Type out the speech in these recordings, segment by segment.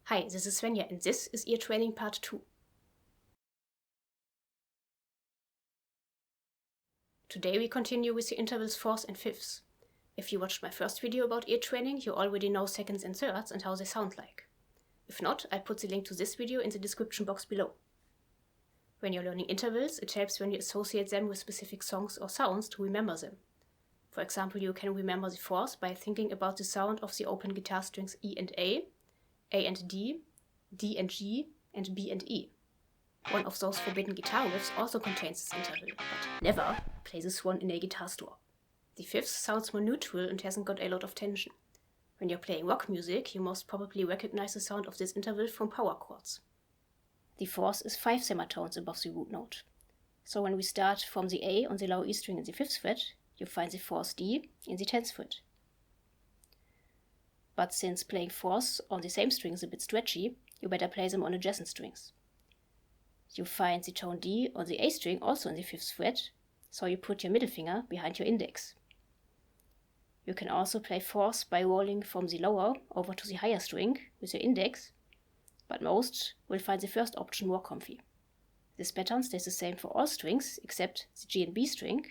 Hi, this is Svenja and this is ear training part 2. Today we continue with the intervals fourths and fifths. If you watched my first video about ear training, you already know seconds and thirds and how they sound like. If not, I'll put the link to this video in the description box below. When you're learning intervals, it helps when you associate them with specific songs or sounds to remember them. For example, you can remember the fourths by thinking about the sound of the open guitar strings E and A and D and G, and B and E. One of those forbidden guitar riffs also contains this interval, but never play this one in a guitar store. The fifth sounds more neutral and hasn't got a lot of tension. When you're playing rock music, you most probably recognize the sound of this interval from power chords. The fourth is 5 semitones above the root note. So when we start from the A on the lower E string in the 5th fret, you find the fourth D in the 10th fret. But since playing fourths on the same string is a bit stretchy, you better play them on adjacent strings. You find the tone D on the A string also in the 5th fret, so you put your middle finger behind your index. You can also play fourths by rolling from the lower over to the higher string with your index, but most will find the first option more comfy. This pattern stays the same for all strings except the G and B string,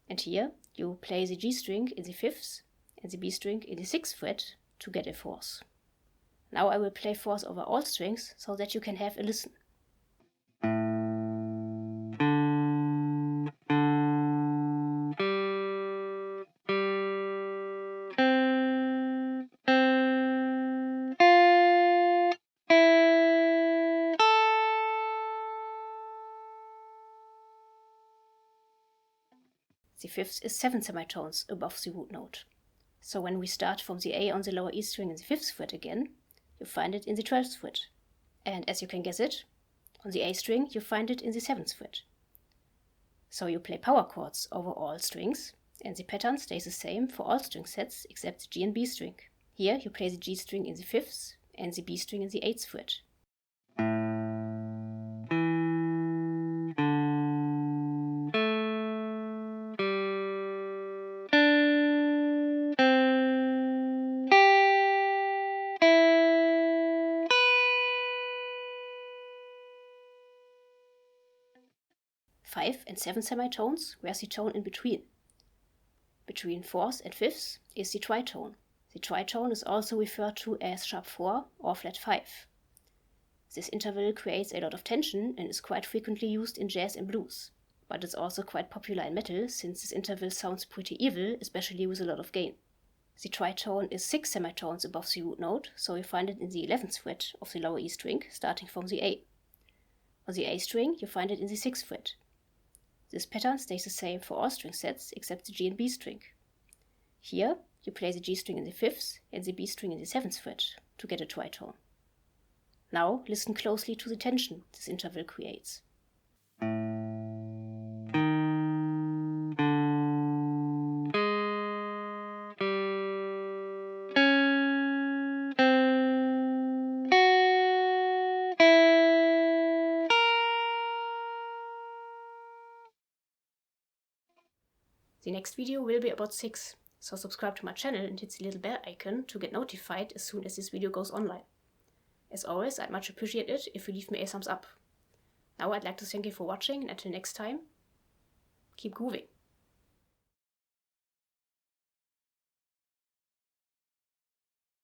and here you play the G string in the 5th and the B string in the 6th fret to get a fourth. Now I will play fourths over all strings so that you can have a listen. The fifth is 7 semitones above the root note. So when we start from the A on the lower E string in the 5th fret again, you find it in the 12th fret. And as you can guess it, on the A string you find it in the 7th fret. So you play power chords over all strings, and the pattern stays the same for all string sets except the G and B string. Here you play the G string in the 5th and the B string in the 8th fret. Five and 7 semitones, where's the tone in between? Between fourths and fifths is the tritone. The tritone is also referred to as sharp 4 or flat 5. This interval creates a lot of tension and is quite frequently used in jazz and blues. But it's also quite popular in metal since this interval sounds pretty evil, especially with a lot of gain. The tritone is 6 semitones above the root note, so you find it in the 11th fret of the lower E string, starting from the A. On the A string, you find it in the 6th fret. This pattern stays the same for all string sets except the G and B string. Here, you play the G string in the 5th and the B string in the 7th fret to get a tritone. Now listen closely to the tension this interval creates. The next video will be about 6, so subscribe to my channel and hit the little bell icon to get notified as soon as this video goes online. As always, I'd much appreciate it if you leave me a thumbs up. Now I'd like to thank you for watching, and until next time, keep grooving.